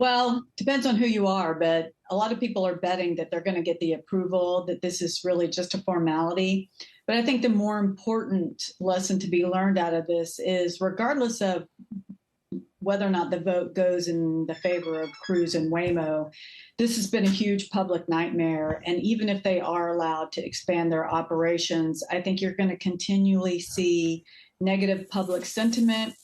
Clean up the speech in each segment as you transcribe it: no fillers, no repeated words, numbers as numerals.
Well, depends on who you are, but a lot of people are betting that they're going to get the approval, that this is really just a formality. But I think the more important lesson to be learned out of this is regardless of whether or not the vote goes in the favor of Cruise and Waymo, this has been a huge public nightmare. And even if they are allowed to expand their operations, I think you're going to continually see negative public sentiment.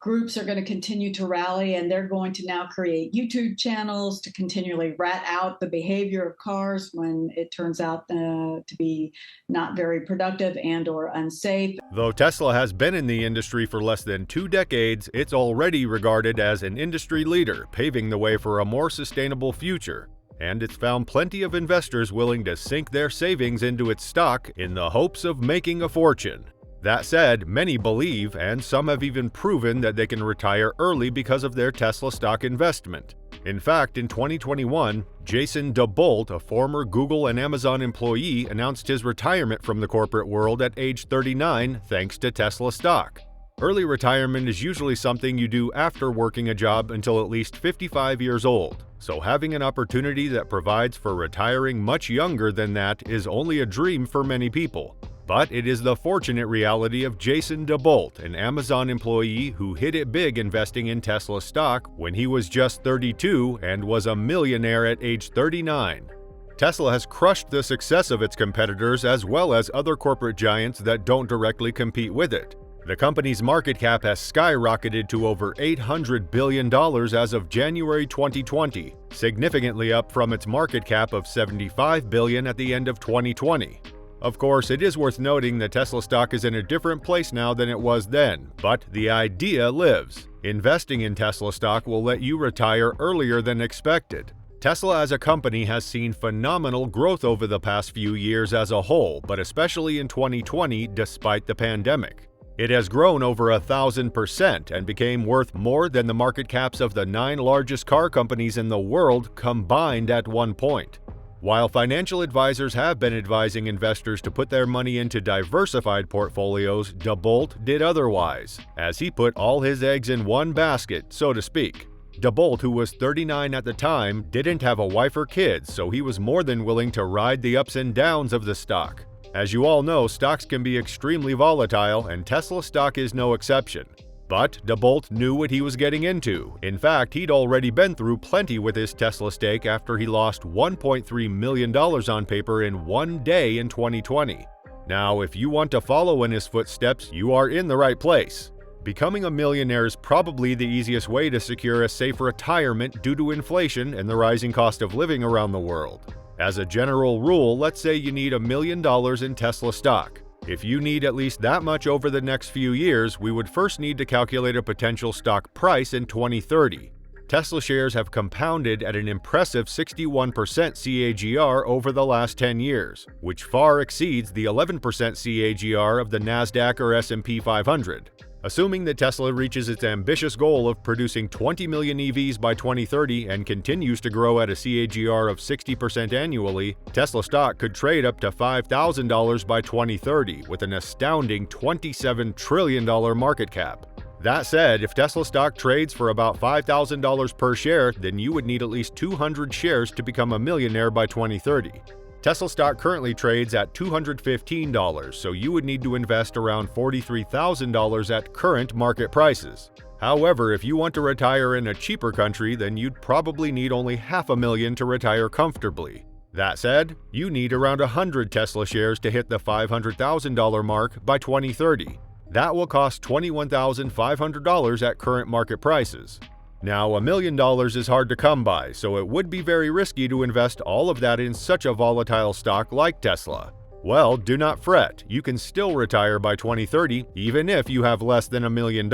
Groups are going to continue to rally, and they're going to now create YouTube channels to continually rat out the behavior of cars when it turns out to be not very productive and or unsafe. Though Tesla has been in the industry for less than 2 decades, it's already regarded as an industry leader, paving the way for a more sustainable future. And it's found plenty of investors willing to sink their savings into its stock in the hopes of making a fortune. That said, many believe, and some have even proven, that they can retire early because of their Tesla stock investment. In fact, in 2021, Jason DeBolt, a former Google and Amazon employee, announced his retirement from the corporate world at age 39 thanks to Tesla stock. Early retirement is usually something you do after working a job until at least 55 years old, so having an opportunity that provides for retiring much younger than that is only a dream for many people. But it is the fortunate reality of Jason DeBolt, an Amazon employee who hit it big investing in Tesla stock when he was just 32 and was a millionaire at age 39. Tesla has crushed the success of its competitors as well as other corporate giants that don't directly compete with it. The company's market cap has skyrocketed to over $800 billion as of January 2020, significantly up from its market cap of $75 billion at the end of 2020. Of course, it is worth noting that Tesla stock is in a different place now than it was then, but the idea lives. Investing in Tesla stock will let you retire earlier than expected. Tesla as a company has seen phenomenal growth over the past few years as a whole, but especially in 2020 despite the pandemic. It has grown over 1,000% and became worth more than the market caps of the 9 largest car companies in the world combined at one point. While financial advisors have been advising investors to put their money into diversified portfolios, DeBolt did otherwise, as he put all his eggs in one basket, so to speak. DeBolt, who was 39 at the time, didn't have a wife or kids, so he was more than willing to ride the ups and downs of the stock. As you all know, stocks can be extremely volatile, and Tesla stock is no exception. But DeBolt knew what he was getting into. In fact, he'd already been through plenty with his Tesla stake after he lost $1.3 million on paper in one day in 2020. Now, if you want to follow in his footsteps, you are in the right place. Becoming a millionaire is probably the easiest way to secure a safe retirement due to inflation and the rising cost of living around the world. As a general rule, let's say you need $1 million in Tesla stock. If you need at least that much over the next few years, we would first need to calculate a potential stock price in 2030. Tesla shares have compounded at an impressive 61% CAGR over the last 10 years, which far exceeds the 11% CAGR of the NASDAQ or S&P 500. Assuming that Tesla reaches its ambitious goal of producing 20 million EVs by 2030 and continues to grow at a CAGR of 60% annually, Tesla stock could trade up to $5,000 by 2030 with an astounding $27 trillion market cap. That said, if Tesla stock trades for about $5,000 per share, then you would need at least 200 shares to become a millionaire by 2030. Tesla stock currently trades at $215, so you would need to invest around $43,000 at current market prices. However, if you want to retire in a cheaper country, then you'd probably need only $500,000 to retire comfortably. That said, you need around 100 Tesla shares to hit the $500,000 mark by 2030. That will cost $21,500 at current market prices. Now, $1 million is hard to come by, so it would be very risky to invest all of that in such a volatile stock like Tesla. Well, do not fret, you can still retire by 2030 even if you have less than $1 million.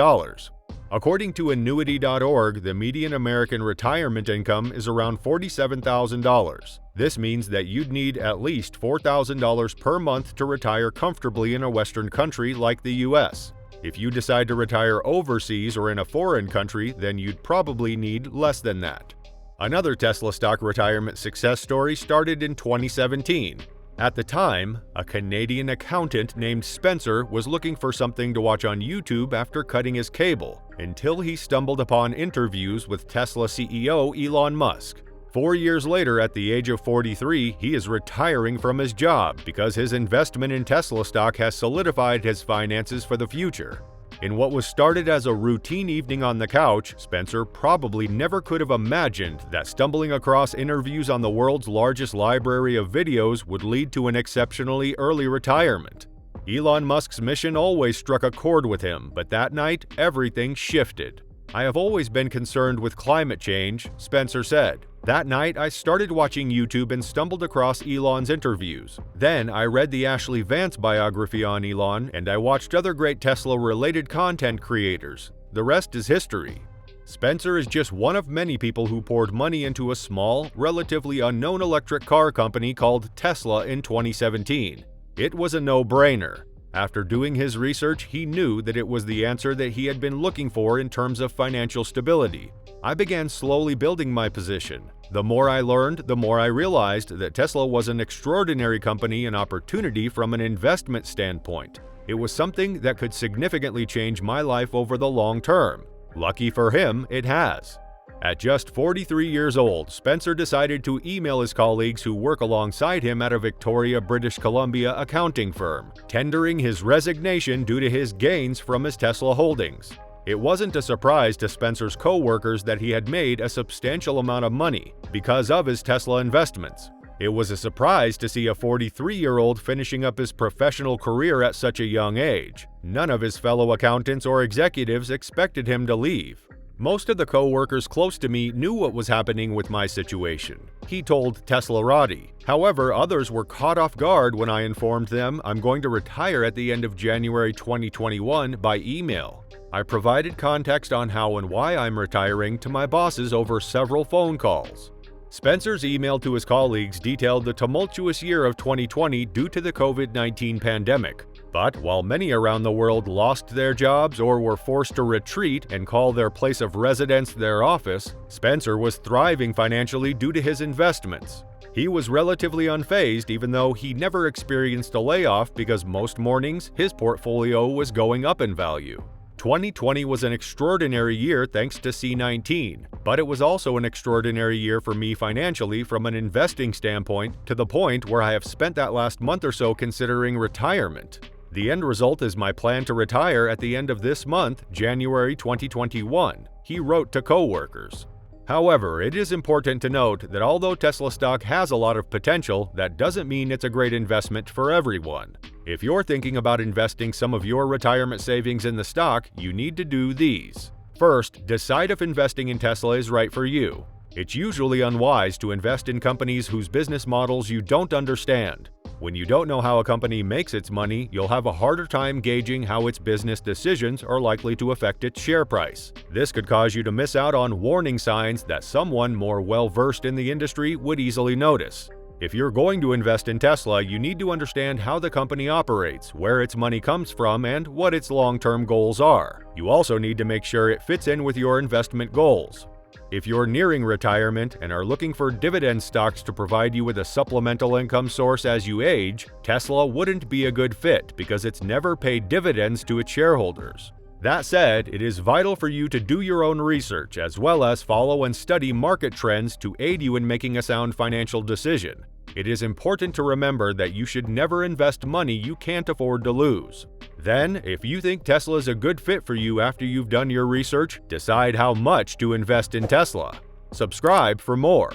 According to annuity.org, the median American retirement income is around $47,000. This means that you'd need at least $4,000 per month to retire comfortably in a Western country like the US. If you decide to retire overseas or in a foreign country, then you'd probably need less than that. Another Tesla stock retirement success story started in 2017. At the time, a Canadian accountant named Spencer was looking for something to watch on YouTube after cutting his cable, until he stumbled upon interviews with Tesla CEO Elon Musk. 4 years later, at the age of 43, he is retiring from his job because his investment in Tesla stock has solidified his finances for the future. In what was started as a routine evening on the couch, Spencer probably never could have imagined that stumbling across interviews on the world's largest library of videos would lead to an exceptionally early retirement. Elon Musk's mission always struck a chord with him, but that night, everything shifted. "I have always been concerned with climate change," Spencer said. "That night, I started watching YouTube and stumbled across Elon's interviews. Then I read the Ashley Vance biography on Elon, and I watched other great Tesla-related content creators. The rest is history." Spencer is just one of many people who poured money into a small, relatively unknown electric car company called Tesla in 2017. It was a no-brainer. After doing his research, he knew that it was the answer that he had been looking for in terms of financial stability. I began slowly building my position. The more I learned, the more I realized that Tesla was an extraordinary company and opportunity from an investment standpoint. It was something that could significantly change my life over the long term. Lucky for him, it has. At just 43 years old, Spencer decided to email his colleagues who work alongside him at a Victoria, British Columbia accounting firm, tendering his resignation due to his gains from his Tesla holdings. It wasn't a surprise to Spencer's co-workers that he had made a substantial amount of money because of his Tesla investments. It was a surprise to see a 43-year-old finishing up his professional career at such a young age. None of his fellow accountants or executives expected him to leave. Most of the co-workers close to me knew what was happening with my situation, he told Teslarati. However, others were caught off guard when I informed them I'm going to retire at the end of January 2021 by email. I provided context on how and why I'm retiring to my bosses over several phone calls. Spencer's email to his colleagues detailed the tumultuous year of 2020 due to the COVID-19 pandemic. But while many around the world lost their jobs or were forced to retreat and call their place of residence their office, Spencer was thriving financially due to his investments. He was relatively unfazed even though he never experienced a layoff because most mornings his portfolio was going up in value. 2020 was an extraordinary year thanks to C19, but it was also an extraordinary year for me financially from an investing standpoint, to the point where I have spent that last month or so considering retirement. The end result is my plan to retire at the end of this month, January 2021, he wrote to co-workers. However, it is important to note that although Tesla stock has a lot of potential, that doesn't mean it's a great investment for everyone. If you're thinking about investing some of your retirement savings in the stock, you need to do these. First, decide if investing in Tesla is right for you. It's usually unwise to invest in companies whose business models you don't understand. When you don't know how a company makes its money, you'll have a harder time gauging how its business decisions are likely to affect its share price. This could cause you to miss out on warning signs that someone more well-versed in the industry would easily notice. If you're going to invest in Tesla, you need to understand how the company operates, where its money comes from, and what its long-term goals are. You also need to make sure it fits in with your investment goals. If you're nearing retirement and are looking for dividend stocks to provide you with a supplemental income source as you age, Tesla wouldn't be a good fit because it's never paid dividends to its shareholders. That said, it is vital for you to do your own research as well as follow and study market trends to aid you in making a sound financial decision. It is important to remember that you should never invest money you can't afford to lose. Then, if you think Tesla is a good fit for you after you've done your research, decide how much to invest in Tesla. Subscribe for more.